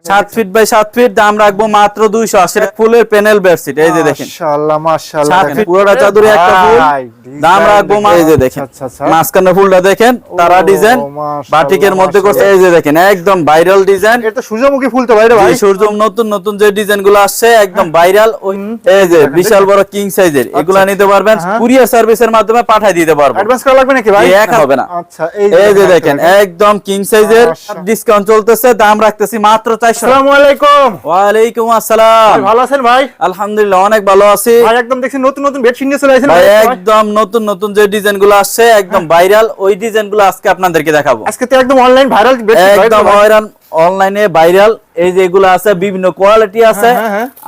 7 feet by 7 fit, দাম রাখবো মাত্র 280 টাকা। ফুলের প্যানেল বেডশিট, এই যে দেখেন মাশাআল্লাহ মাশাআল্লাহ, 7 ফিট পুরোটা চাদরে একটা ফুল, দাম রাখবো এই যে দেখেন মাঝখানে ফুলটা দেখেন, তারা ডিজাইন বাটিকের মধ্যে করছে, এই যে দেখেন একদম ভাইরাল ডিজাইন। এটা সূর্যমুখী ফুল তো ভাই রে ভাই, সূর্য নতুন নতুন যে ডিজাইন গুলো আসছে একদম ভাইরাল, এই যে বিশাল বড় কিং সাইজের, এগুলা নিতে পারবেন, কুরিয়ার সার্ভিসের মাধ্যমে পাঠিয়ে দিতে পারবো। অ্যাডভান্স করা লাগবে নাকি ভাই? এক হবে না। আচ্ছা এই যে দেখেন একদম কিং সাইজের, ডিসকাউন্ট চলতেছে, দাম রাখতেছি মাত্র 400। আসসালামু আলাইকুম। ওয়া আলাইকুম আসসালাম। ভাই ভালো আছেন ভাই? আলহামদুলিল্লাহ অনেক ভালো আছি ভাই। একদম দেখছি নতুন নতুন বেডশিট নিয়ে চলে আসেন ভাই, একদম নতুন নতুন যে ডিজাইন গুলো আসছে একদম ভাইরাল, ওই ডিজাইন গুলো আজকে আপনাদেরকে দেখাবো। আজকে তো একদম অনলাইন ভাইরাল বেডশিট, একদম ভাইরাল অনলাইনে ভাইরাল, এই যে এগুলো আছে বিভিন্ন কোয়ালিটি আছে,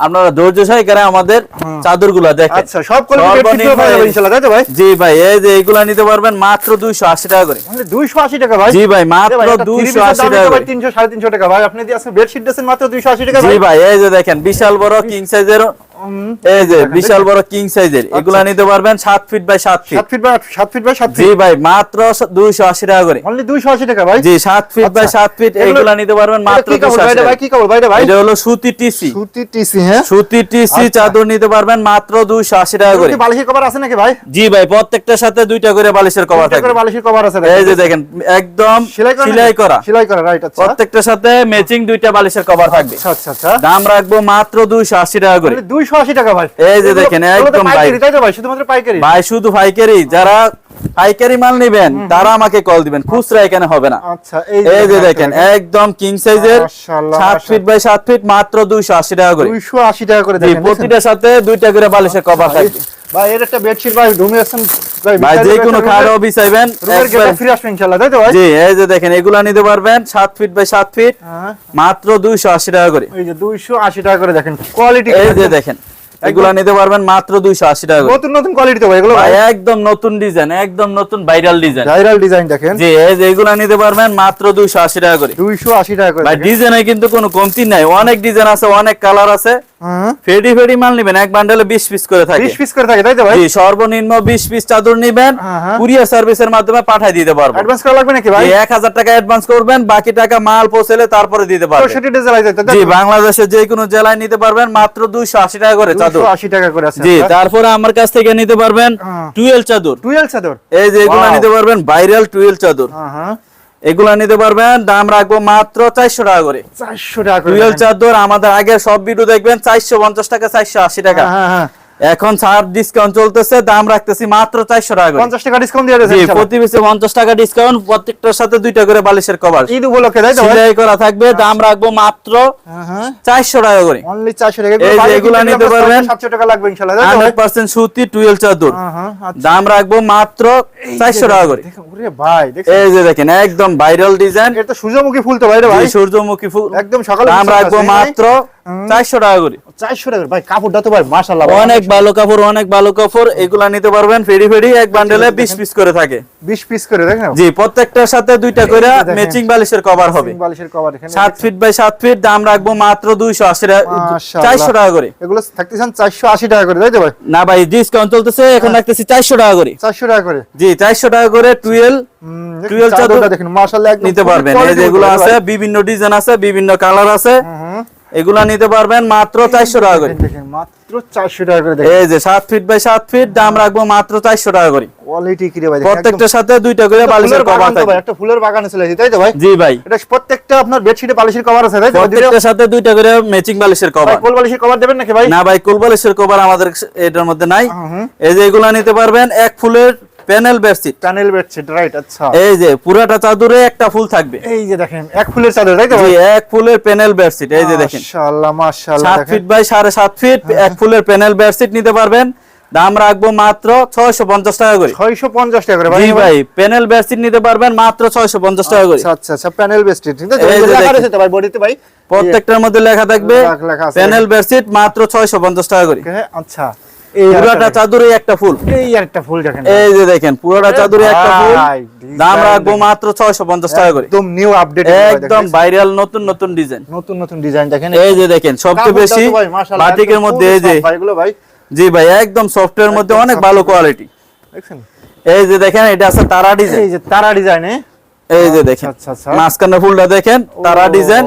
আপনারা ধৈর্য সহকারে আমাদের চাদরগুলো দেখেন। আচ্ছা সব কোয়ালিটি বেডশিট পাওয়া যাবে ইনশাআল্লাহ, তাই তো ভাই? জি ভাই, এই যে এগুলো নিতে পারবেন মাত্র 280 টাকা করে। মানে 280 টাকা ভাই? জি ভাই, মাত্র 280 টাকা করে। 300 350 টাকা ভাই, আপনি দিয়ে আজকে বেডশিট দিয়েছেন মাত্র 280 টাকা ভাই? জি ভাই, এই যে দেখেন বিশাল বড় কিং সাইজের, এই যে বিশাল বড় কিং সাইজের, এগুলা নিতে পারবেন 7 feet by 7 feet. 7 feet by 7 feet by 7 feet. জি ভাই, মাত্র 280 টাকা করে। অনলি 280 টাকা ভাই? জি 7 ফিট বাই 7 ফিট, এগুলা নিতে পারবেন মাত্র 280 টাকা। ভাই কি কাপড় ভাই রে ভাই? এটা হলো সুতি টিসি। সুতি টিসি, হ্যাঁ সুতি টিসি চাদর নিতে পারবেন মাত্র 280 টাকা করে। কি বালিশের কভার আছে নাকি ভাই? জি ভাই, প্রত্যেকটার সাথে দুইটা করে বালিশের কভার থাকবে। করে বালিশের কভার আছে, এই যে দেখেন একদম সেলাই করা, সেলাই করা, রাইট। আচ্ছা প্রত্যেকটার সাথে ম্যাচিং দুইটা বালিশের কভার থাকবে। আচ্ছা আচ্ছা, দাম রাখবো মাত্র 280 টাকা করে। 280 টাকা ভাই? এই যে দেখেন একদম পাইকারি, তাই তো ভাই? শুধুমাত্র পাইকারি ভাই, শুধু পাইকারি। যারা পাইকারি মাল নেবেন তারা আমাকে কল দিবেন, খুচরা এখানে হবে না। আচ্ছা এই যে দেখেন একদম কিং সাইজের, মাশাআল্লাহ 7 ফিট বাই 7 ফিট, মাত্র 280 টাকা করে। 280 টাকা করে দেখেন, প্রতিটার সাথে দুইটা করে বালিশের কভার থাকবে ভাই। এর একটা বেডশিট ভাই, রুমে আছেন ভাই, যে কোনো খাটও বিছাইবেন একবার ফ্রি আসবে ইনশাআল্লাহ, তাই তো ভাই? জি, এই যে দেখেন এগুলা নিতে পারবেন 7 ফিট বাই 7 ফিট, মাত্র 280 টাকা করে। এই যে 280 টাকা করে দেখেন কোয়ালিটি, এই যে দেখেন এগুলা নিতে পারবেন মাত্র 280 টাকা করে। নতুন নতুন কোয়ালিটি তো ভাই এগুলো ভাই, একদম নতুন ডিজাইন, একদম নতুন ভাইরাল ডিজাইন। ভাইরাল ডিজাইন দেখেন। জি, এই যে এগুলা নিতে পারবেন মাত্র 280 টাকা করে। 280 টাকা করে ভাই, ডিজাইনে কিন্তু কোনো কমতি নাই, অনেক ডিজাইন আছে, অনেক কালার আছে। ফেডি ফেডি মাল নিবেন, এক বান্ডেলে 20 পিস করে থাকে। 20 পিস করে থাকে, তাই তো ভাই? জি, সর্বনিম্ন 20 পিস চাদর নিবেন, কুরিয়ার সার্ভিসের মাধ্যমে পাঠিয়ে দিতে পারবো। অ্যাডভান্স করা লাগবে নাকি ভাই? 1000 টাকা অ্যাডভান্স করবেন, বাকি টাকা মাল পৌঁছালে তারপরে দিতে পারবেন। 64 জেলায় যাইতে, জি, বাংলাদেশের যে কোনো জেলায় নিতে পারবেন মাত্র 280 টাকা করে চাদর। 280 টাকা করে আছে। জি, তারপরে আমার কাছ থেকে নিতে পারবেন টুয়েল চাদর। টুয়েল চাদর, এই যে এগুলা নিতে পারবেন ভাইরাল টুয়েল চাদর। এগুলা নিতে পারবেন, দাম রাখবো মাত্র 400 টাকা করে। 400 টাকা করে টুয়েল চাদর আমাদের আগের সব ভিডিও দেখবেন 450 টাকা, 480 টাকা। এখন ছাড় ডিসকাউন্ট চলতেছে, দাম রাখতেছি মাত্র 400 টাকা করে। 50 টাকা ডিসকাউন্ট দিয়ে দিয়েছেন। জি, প্রতি পিসে 50 টাকা ডিসকাউন্ট, প্রত্যেকটার সাথে দুইটা করে বালিশের কভার ঈদ উপলক্ষে, তাই তো ভাই? সেলাই করা থাকবে, দাম রাখবো মাত্র 400 টাকা করে। অনলি 400 টাকা। এই যে এগুলা নিতে পারবেন 700 টাকা লাগবে ইনশাআল্লাহ, তাই তো ভাই? 100% সুতি টুয়েল চাদর, দাম রাখবো মাত্র 400 টাকা করে। দেখুন ওরে ভাই, দেখেন এই যে দেখেন একদম ভাইরাল ডিজাইন, এটা তো সূর্যমুখী ফুল তো ভাই রে ভাই? সূর্যমুখী ফুল, একদম সকালে দাম রাখবো মাত্র 400 টাকা করে। 400 টাকা ভাই। কাপড়টা তো ভাই মাশাআল্লাহ অনেক ভালো কাপড়, অনেক ভালো কাপড়। এগুলা নিতে পারবেন ফেডি ফেডি, এক বান্ডেলে 20 পিস করে থাকে। 20 পিস করে দেখেন। জি, প্রত্যেকটার সাথে দুইটা করে ম্যাচিং বালিশের কভার হবে। বালিশের কভার এখানে 7 ফিট বাই 7 ফিট, দাম রাখবো মাত্র 280 টাকা, 400 টাকা করে। এগুলো থাকতেছেন 480 টাকা করে, তাই তো ভাই? না ভাই, ডিসকাউন্ট চলতেছে, এখন রাখতেছি 400 টাকা করে। 400 টাকা করে? জি, 400 টাকা করে টুয়েল চাদরটা দেখেন মাশাআল্লাহ একদম নিতে পারবেন। এই যেগুলো আছে বিভিন্ন ডিজাইন আছে, বিভিন্ন কালার আছে, এগুলা নিতে পারবেন মাত্র 400 টাকা করে। দেখেন মাত্র 400 টাকা করে। এই যে 7 ফিট বাই 7 ফিট, দাম রাখবো মাত্র 400 টাকা করে। কোয়ালিটি কি রে ভাই? প্রত্যেকটার সাথে দুইটা করে বালিশের কভার থাকবে ভাই। একটা ফুলের বাগানে চলে আসি, তাই তো ভাই? জি ভাই, এটা প্রত্যেকটা আপনার বেডশিটে বালিশের কভার আছে, তাই তো? প্রত্যেকটার সাথে দুইটা করে ম্যাচিং বালিশের কভার। কোল বালিশের কভার দেবেন নাকি ভাই? না ভাই, কোল বালিশের কভার আমাদের এটার মধ্যে নাই। এই যে এগুলা নিতে পারবেন এক ফুলের panel bedsheet. Panel bedsheet, right. আচ্ছা, এই যে পুরাটা চাদরে একটা ফুল থাকবে। এই যে দেখেন এক ফুলের চাদর, তাই তো? জি, এক ফুলের প্যানেল বেডশিট। এই যে দেখেন মাশাআল্লাহ মাশাআল্লাহ, 7 ফিট বাই 7.5 ফিট, এক ফুলের প্যানেল বেডশিট নিতে পারবেন, দাম রাখবো মাত্র 650 টাকা করে। 650 টাকা করে ভাই? জি ভাই, প্যানেল বেডশিট নিতে পারবেন মাত্র 650 টাকা করে। আচ্ছা আচ্ছা, প্যানেল বেডশিট, ঠিক আছে? এই যে লেখা দেখেন। আছে তো ভাই বডিতে ভাই? প্রত্যেকটার মধ্যে লেখা থাকবে লেখা আছে। প্যানেল বেডশিট মাত্র 650 টাকা করে। আচ্ছা, পুরোটা চাদরে একটা ফুল। এই একটা ফুল দেখেন। এই যে দেখেন পুরোটা চাদরে একটা ফুল, দাম রাখবো মাত্র 650 টাকা করে। একদম নিউ আপডেট, একদম ভাইরাল নতুন নতুন ডিজাইন। নতুন নতুন ডিজাইন দেখেন। এই যে দেখেন সবচেয়ে বেশি বাটিকের মধ্যে, এই যে এগুলো ভাই। জি ভাই, একদম সফটওয়্যার মধ্যে অনেক ভালো কোয়ালিটি। দেখছেন? এই যে দেখেন এটা আছে তারা ডিজাইন। এই যে তারা ডিজাইনে এই যে দেখেন মাঝখানে ফুলটা দেখেন তারা ডিজাইন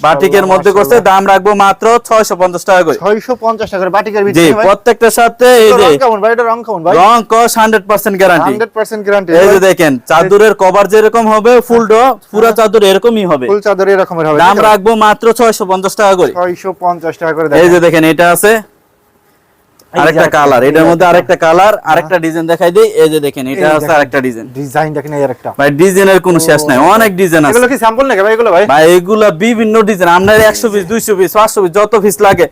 বাটিকের মধ্যে করছে, দাম রাখবো মাত্র 650 টাকা করে। 650 টাকা করে বাটিকের জি, ভিতরে ভাই। প্রত্যেকটার সাথে এই যে রং কেমন ভাই? এটা রং কেমন ভাই? রং কস 100% গ্যারান্টি। 100% গ্যারান্টি। এই যে দেখেন চাদরের কভার যেরকম হবে ফুলটা পুরো চাদর এরকমই হবে। ফুল চাদর এরকমের হবে। দাম রাখবো মাত্র 650 টাকা করে। 650 টাকা করে এই দেখেন। যে দেখেন এটা আছে আরেকটা কালার, এটার মধ্যে আরেকটা কালার, আরেকটা ডিজাইন দেখাই দেই। এই যে দেখেন এটা আছে আরেকটা ডিজাইন। ডিজাইন দেখেন এই আরেকটা। ভাই ডিজাইনের কোনো শেষ নাই, অনেক ডিজাইন আছে। এগুলো কি স্যাম্পল নাকি ভাই এগুলো ভাই? ভাই এগুলা বিভিন্ন ডিজাইন, আপনার 100 পিস 200 পিস 500 পিস যত পিস লাগে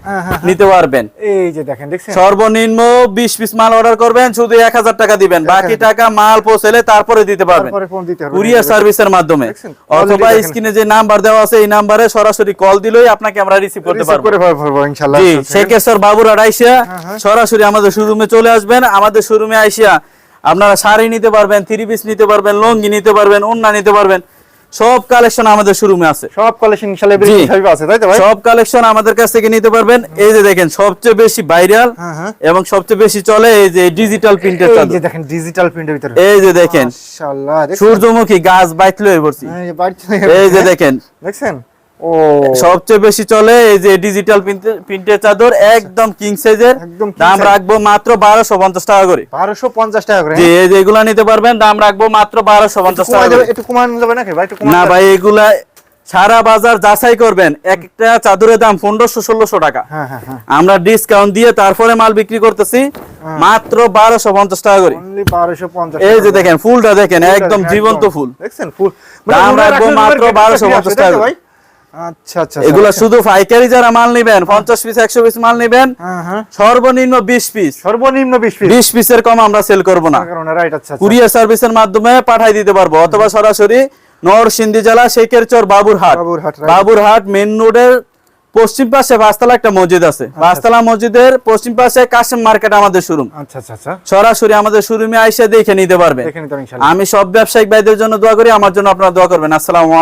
নিতে পারবেন। এই যে দেখেন দেখছেন, সর্বনিম্ন 20 পিস মাল অর্ডার করবেন, শুধু 1000 টাকা দিবেন, বাকি টাকা মাল পৌঁছালে তারপরে দিতে পারবেন তারপরে ফোন দিতে হবে কুরিয়ার সার্ভিসের মাধ্যমে, অথবা স্ক্রিনে যে নাম্বার দেওয়া আছে এই নাম্বারে সরাসরি কল দিলেই আপনাকে আমরা রিসিভ করতে পারবো। করে পারবো ইনশাআল্লাহ। জি, শেখেশ্বর বাবুরহাট আইসা সরাসরি আমাদের শোরুমে চলে আসবেন। আমাদের শোরুমে আইসা আপনারা শাড়ি নিতে পারবেন, 3 পিস নিতে পারবেন, লুঙ্গি নিতে পারবেন, ওড়না নিতে পারবেন, সব কালেকশন আমাদের শোরুমে আছে। সব কালেকশন ইনশাআল্লাহ এভরিথিং আছে তাই তো ভাই? সব কালেকশন আমাদের কাছ থেকে নিতে পারবেন। এই যে দেখেন সবচেয়ে বেশি ভাইরাল এবং সবচেয়ে বেশি চলে এই যে ডিজিটাল প্রিন্টের চাদর। এই যে দেখেন ডিজিটাল প্রিন্টের ভিতরে। এই যে দেখেন মাশাআল্লাহ, সূর্যমুখী গাছ বাইতলো এবারছি। এই যে দেখেন দেখছেন, ও সবচেয়ে বেশি চলে এই যে ডিজিটাল প্রিন্টের চাদর, একদম কিং সাইজের। দাম রাখবো মাত্র 1250 টাকা করে। 1250 টাকা করে। জি, এই যে এগুলা নিতে পারবেন, দাম রাখবো মাত্র 1250 টাকা করে। একটু কমানো যাবে নাকি ভাই? একটু না ভাই, এগুলা সারা বাজার যাচাই করবেন, একটা চাদরের দাম 1500-1600 টাকা। আমরা ডিসকাউন্ট দিয়ে তারপরে মাল বিক্রি করতেছি মাত্র 1250 টাকা করে। অনলি 1250। এই যে দেখেন ফুলটা দেখেন একদম জীবন্ত ফুল। দেখছেন ফুল, দাম রাখবো মাত্র 1250 টাকা ভাই। আচ্ছা আচ্ছা, এগুলা শুধু পাইকারি যারা মাল নেবেন 50 পিস 100 পিস মাল নেবেন, সর্বনিম্ন 20 পিস, সর্বনিম্ন 20 পিস, 20 পিসের কম আমরা সেল করব না। রাইট। আচ্ছা, কুরিয়ার সার্ভিসের মাধ্যমে পাঠাই দিতে পারবো, অথবা সরাসরি নরসিংদী জেলা শেখেরচর বাবুরহাট মেইন রোডের পশ্চিম পাশে পাঁচতলা একটা মসজিদ আছে, পাঁচতলা মসজিদের পশ্চিম পাশে কাশেম মার্কেট আমাদের শোরুম। আচ্ছা আচ্ছা, সরাসরি আমাদের শোরুমে আইসা দেখে নিতে পারবেন। আমি সব ব্যবসায়িক ভাইদের জন্য দোয়া করি, আমার জন্য আপনারা দোয়া করবেন। আসসালামু আলাইকুম।